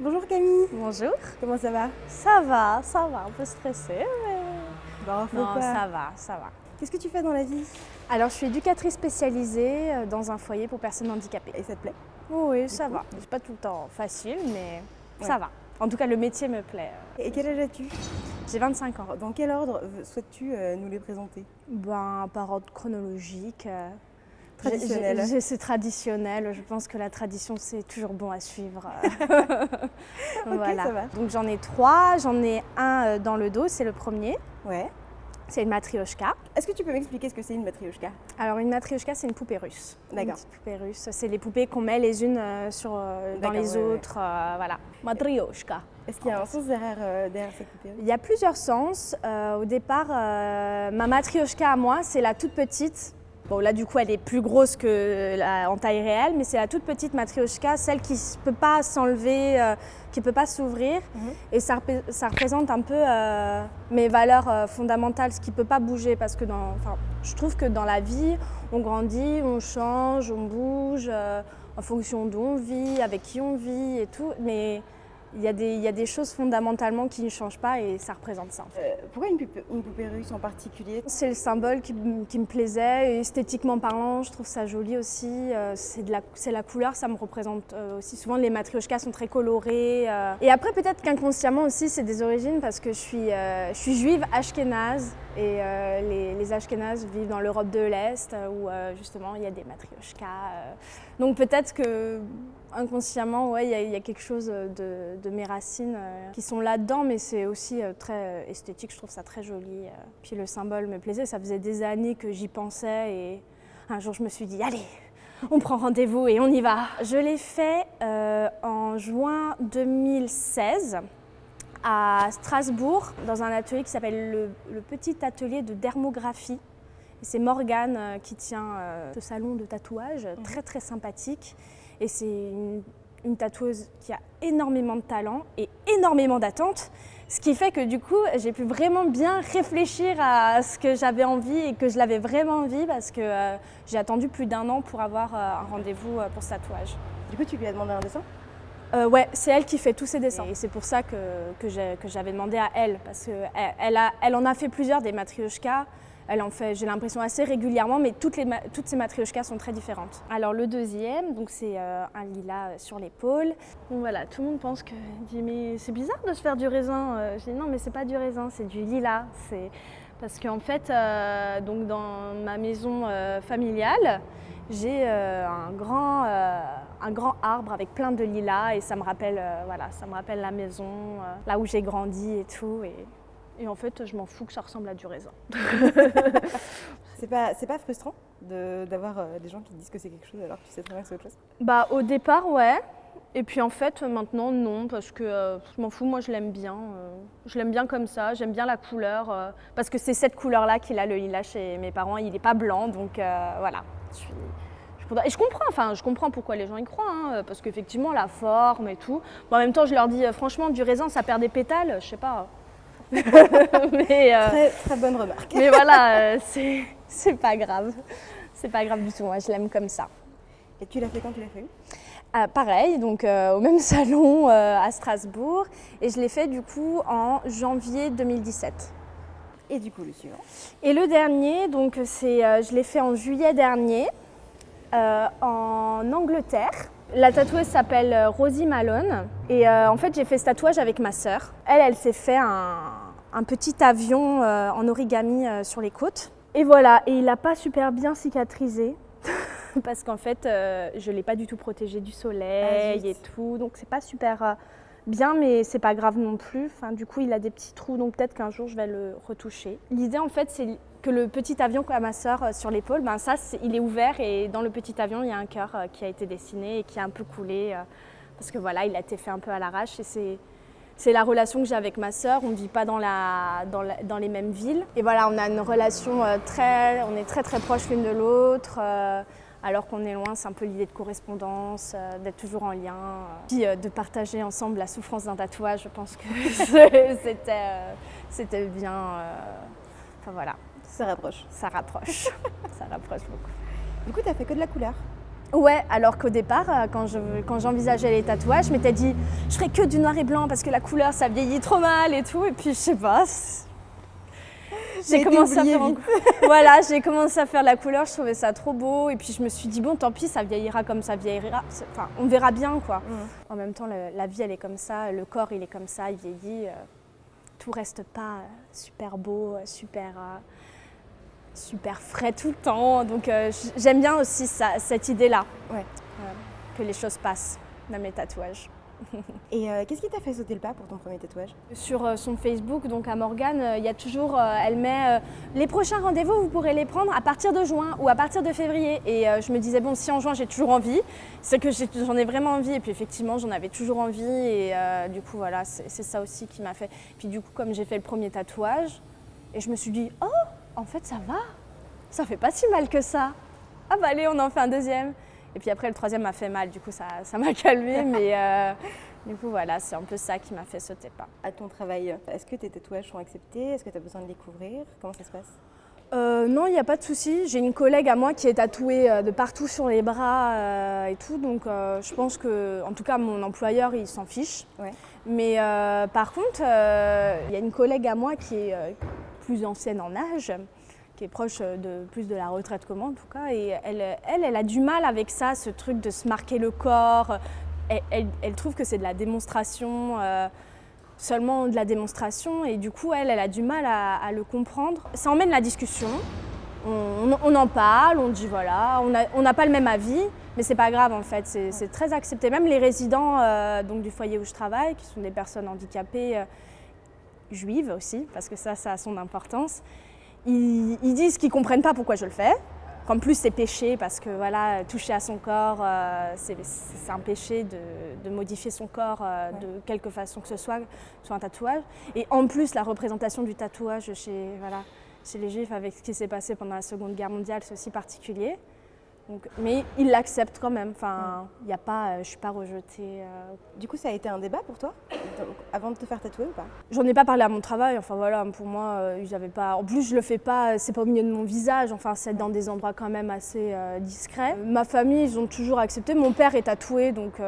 Bonjour Camille, Bonjour. comment ça va? Ça va, un peu stressée, mais Bon, faut non, pas. ça va. Qu'est-ce que tu fais dans la vie? Alors, je suis éducatrice spécialisée dans un foyer pour personnes handicapées. Et ça te plaît? Oui, ça coup va. C'est pas tout le temps facile, mais Ouais. ça va. En tout cas, le métier me plaît. Et quel âge as-tu? J'ai 25 ans. Dans quel ordre souhaites-tu nous les présenter? Ben, par ordre chronologique. Traditionnel. C'est traditionnel. Je pense que la tradition, c'est toujours bon à suivre. Voilà. Ça va. Donc, j'en ai 3. J'en ai un dans le dos, c'est le premier. Ouais. C'est une matrioshka. Est-ce que tu peux m'expliquer ce que c'est une matrioshka? Alors une matrioshka, c'est une poupée russe. D'accord. Une petite poupée russe. C'est les poupées qu'on met les unes dans les ouais, autres. Voilà. Matrioshka. Est-ce qu'il y a un sens derrière cette poupée russe? Il y a plusieurs sens. Au départ, ma matrioshka à moi, c'est la toute petite. Bon, là, du coup, elle est plus grosse en taille réelle, mais c'est la toute petite matrioshka, celle qui ne peut pas s'enlever, qui ne peut pas s'ouvrir. Et ça représente un peu mes valeurs fondamentales, ce qui ne peut pas bouger. Parce que je trouve que dans la vie, on grandit, on change, on bouge en fonction d'où on vit, avec qui on vit et tout. Mais il y a des choses fondamentalement qui ne changent pas et ça représente ça. En fait. Pourquoi une poupée russe en particulier? C'est le symbole qui me plaisait, et esthétiquement parlant, je trouve ça joli aussi. C'est la couleur, ça me représente aussi. Souvent, les matrioshkas sont très colorées. Et après, peut-être qu'inconsciemment aussi, c'est des origines parce que je suis juive ashkénaze et les ashkénazes vivent dans l'Europe de l'Est où justement il y a des matrioshkas. Donc peut-être que inconsciemment, ouais, il y a quelque chose de mes racines qui sont là-dedans, mais c'est aussi très esthétique, je trouve ça très joli. Puis le symbole me plaisait, ça faisait des années que j'y pensais et un jour je me suis dit, allez, on prend rendez-vous et on y va. Je l'ai fait en juin 2016 à Strasbourg, dans un atelier qui s'appelle le Petit Atelier de Dermographie. C'est Morgane qui tient ce salon de tatouage, très très sympathique. Et c'est une tatoueuse qui a énormément de talent et énormément d'attentes. Ce qui fait que du coup, j'ai pu vraiment bien réfléchir à ce que j'avais envie et que je l'avais vraiment envie parce que j'ai attendu plus d'1 an pour avoir un rendez-vous pour ce tatouage. Du coup, tu lui as demandé un dessin? Ouais, c'est elle qui fait tous ses dessins. Et c'est pour ça que j'avais demandé à elle, parce qu'elle en a fait plusieurs des matrioshkas. Elle en fait, j'ai l'impression, assez régulièrement, mais toutes ces matrioshkas sont très différentes. Alors le deuxième, donc c'est un lilas sur l'épaule. Donc voilà, tout le monde pense que dit mais c'est bizarre de se faire du raisin. Je dis non, mais c'est pas du raisin, c'est du lilas. C'est parce qu'en fait, donc dans ma maison familiale, j'ai un grand arbre avec plein de lilas et ça me rappelle la maison, là où j'ai grandi et tout. Et en fait, je m'en fous que ça ressemble à du raisin. C'est pas frustrant d'avoir des gens qui disent que c'est quelque chose alors que tu sais très bien que c'est autre chose? Bah, au départ, ouais. Et puis en fait, maintenant, non, parce que je m'en fous, moi je l'aime bien. Je l'aime bien comme ça, j'aime bien la couleur. Parce que c'est cette couleur-là qu'il a le lilas chez mes parents, il n'est pas blanc, donc voilà. Et je comprends pourquoi les gens y croient, hein, parce qu'effectivement, la forme et tout. Bon, en même temps, je leur dis, franchement, du raisin, ça perd des pétales, je sais pas. Mais, Très bonne remarque. mais voilà, c'est pas grave. C'est pas grave du tout, moi je l'aime comme ça. Et tu l'as fait quand tu l'as fait? Pareil, donc au même salon à Strasbourg. Et je l'ai fait du coup en janvier 2017. Et du coup, le suivant? Et le dernier, donc je l'ai fait en juillet dernier en Angleterre. La tatoueuse s'appelle Rosie Malone et en fait j'ai fait ce tatouage avec ma sœur. Elle s'est fait un petit avion en origami sur les côtes. Et voilà, et il n'a pas super bien cicatrisé parce qu'en fait je ne l'ai pas du tout protégé du soleil et tout, donc c'est pas super bien, mais c'est pas grave non plus. Enfin, du coup il a des petits trous, donc peut-être qu'un jour je vais le retoucher. L'idée en fait c'est que le petit avion qu'a ma sœur sur l'épaule, ben ça, il est ouvert et dans le petit avion, il y a un cœur qui a été dessiné et qui a un peu coulé parce que voilà, il a été fait un peu à l'arrache et c'est la relation que j'ai avec ma sœur. On ne vit pas dans les mêmes villes et voilà, on a une relation on est très très proches l'une de l'autre. Alors qu'on est loin, c'est un peu l'idée de correspondance, d'être toujours en lien, puis de partager ensemble la souffrance d'un tatouage. Je pense que c'était bien. Enfin voilà. Ça rapproche. Ça rapproche. Ça rapproche beaucoup. Du coup, tu as fait que de la couleur? Ouais, alors qu'au départ, quand j'envisageais les tatouages, je m'étais dit je ferais que du noir et blanc parce que la couleur ça vieillit trop mal et tout. Et puis je sais pas, j'ai commencé à faire voilà, j'ai commencé à faire la couleur, je trouvais ça trop beau. Et puis je me suis dit bon, tant pis, ça vieillira comme ça vieillira. Enfin, on verra bien quoi. En même temps, la vie elle est comme ça, le corps il est comme ça, il vieillit. Tout reste pas super beau, super frais tout le temps. Donc j'aime bien aussi cette idée-là, que les choses passent, même les tatouages. Et qu'est-ce qui t'a fait sauter le pas pour ton premier tatouage? Sur son Facebook, donc à Morgane, il y a toujours, elle met les prochains rendez-vous, vous pourrez les prendre à partir de juin ou à partir de février. Et je me disais, bon, si en juin j'ai toujours envie, c'est que j'en ai vraiment envie. Et puis effectivement, j'en avais toujours envie. Et du coup, voilà, c'est ça aussi qui m'a fait. Puis du coup, comme j'ai fait le premier tatouage, et je me suis dit, oh, en fait, ça va, ça fait pas si mal que ça. Ah bah allez, on en fait un deuxième. Et puis après, le troisième m'a fait mal, du coup, ça m'a calmée. Mais du coup, voilà, c'est un peu ça qui m'a fait sauter le pas. À ton travail, est-ce que tes tatouages sont acceptés? Est-ce que tu as besoin de les couvrir? Comment ça se passe? Non, il n'y a pas de souci. J'ai une collègue à moi qui est tatouée de partout sur les bras et tout. Donc je pense que, en tout cas, mon employeur, il s'en fiche. Ouais. Mais par contre, il y a une collègue à moi qui est plus ancienne en âge, qui est proche plus de la retraite que moi en tout cas. Et elle a du mal avec ça, ce truc de se marquer le corps. Elle trouve que c'est de la démonstration, seulement de la démonstration. Et du coup, elle a du mal à le comprendre. Ça emmène la discussion. On en parle, on dit voilà, on n'a pas le même avis, mais c'est pas grave en fait, c'est très accepté. Même les résidents donc du foyer où je travaille, qui sont des personnes handicapées juives aussi, parce que ça a son importance, ils disent qu'ils comprennent pas pourquoi je le fais, qu'en plus c'est péché parce que voilà, toucher à son corps, c'est un péché de modifier son corps de quelque façon que ce soit un tatouage. Et en plus la représentation du tatouage chez les Juifs, avec ce qui s'est passé pendant la Seconde Guerre mondiale, c'est aussi particulier. Donc, mais ils l'acceptent quand même. Enfin, y a pas, je ne suis pas rejetée. Du coup, ça a été un débat pour toi, avant de te faire tatouer ou pas? J'en ai pas parlé à mon travail. Enfin voilà, pour moi, ils avaient pas. En plus, je le fais pas. C'est pas au milieu de mon visage. Enfin, c'est dans des endroits quand même assez discrets. Ma famille, ils ont toujours accepté. Mon père est tatoué, donc.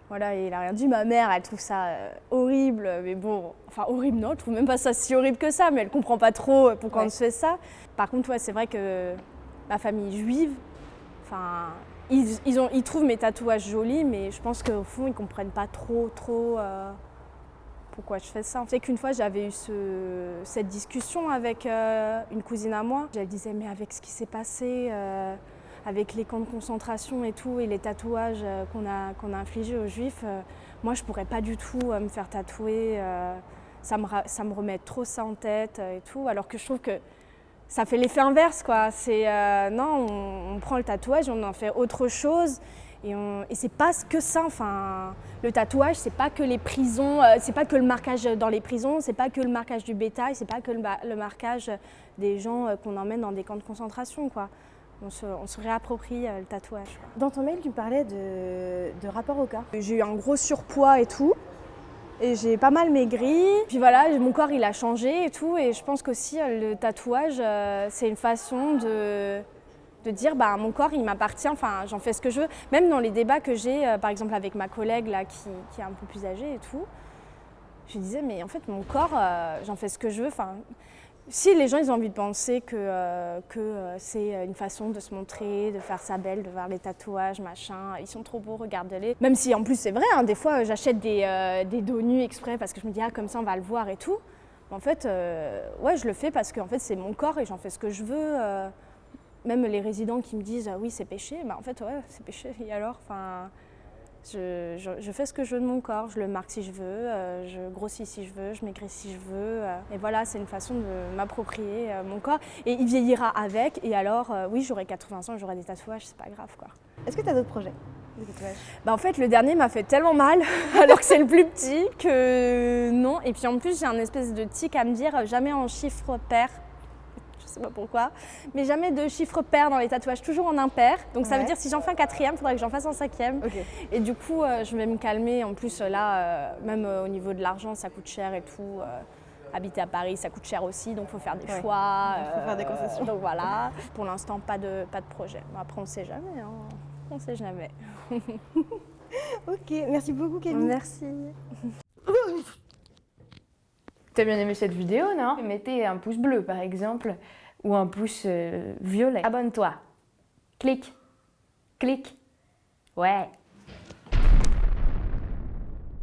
Voilà, il n'a rien dit. Ma mère, elle trouve ça horrible, mais bon, enfin horrible non, elle trouve même pas ça si horrible que ça, mais elle comprend pas trop pourquoi on se fait ça. Par contre, ouais, c'est vrai que ma famille juive, enfin, ils trouvent mes tatouages jolis, mais je pense qu'au fond, ils comprennent pas trop pourquoi je fais ça. C'est qu'une fois, j'avais eu cette discussion avec une cousine à moi. Elle disait, mais avec ce qui s'est passé, avec les camps de concentration et tout, et les tatouages qu'on a infligés aux Juifs, moi, je pourrais pas du tout me faire tatouer. Ça me remet trop ça en tête et tout, alors que je trouve que ça fait l'effet inverse, quoi. C'est non, on prend le tatouage, on en fait autre chose. Et c'est pas que ça, enfin, le tatouage, c'est pas que les prisons, c'est pas que le marquage dans les prisons, c'est pas que le marquage du bétail, c'est pas que le marquage des gens qu'on emmène dans des camps de concentration, quoi. On se réapproprie le tatouage. Dans ton mail, tu parlais de rapport au corps. J'ai eu un gros surpoids et tout, et j'ai pas mal maigri. Puis voilà, mon corps il a changé et tout, et je pense qu'aussi le tatouage, c'est une façon de dire bah, mon corps il m'appartient, enfin j'en fais ce que je veux. Même dans les débats que j'ai, par exemple avec ma collègue là, qui est un peu plus âgée et tout, je disais mais en fait mon corps, j'en fais ce que je veux. Enfin, si les gens ils ont envie de penser que c'est une façon de se montrer, de faire sa belle, de voir les tatouages, machin, ils sont trop beaux, regardez-les. Même si en plus c'est vrai, hein, des fois j'achète des dos nus exprès parce que je me dis ah comme ça on va le voir et tout. Mais en fait, ouais je le fais parce que en fait, c'est mon corps et j'en fais ce que je veux. Même les résidents qui me disent oui c'est péché, bah en fait ouais c'est péché et alors, enfin je fais ce que je veux de mon corps, je le marque si je veux, je grossis si je veux, je maigris si je veux et voilà c'est une façon de m'approprier mon corps et il vieillira avec et alors oui j'aurai 80 ans, j'aurai des tatouages, c'est pas grave quoi. Est-ce que tu as d'autres projets de tatouage? Bah en fait le dernier m'a fait tellement mal alors que c'est le plus petit que non, et puis en plus j'ai un espèce de tic à me dire jamais en chiffre pair. Je sais pas pourquoi, mais jamais de chiffre pair dans les tatouages, toujours en impair. Donc ça veut dire si j'en fais un quatrième, il faudrait que j'en fasse un cinquième. Okay. Et du coup, je vais me calmer. En plus, là, même au niveau de l'argent, ça coûte cher et tout. Habiter à Paris, ça coûte cher aussi, donc il faut faire des choix. Il faut faire des concessions. Donc voilà, pour l'instant, pas de projet. Après, on ne sait jamais. Hein. On sait jamais. Ok, merci beaucoup Camille. Merci. T'as bien aimé cette vidéo, non? Mettez un pouce bleu par exemple, ou un pouce violet. Abonne-toi. Clique. Clique. Ouais.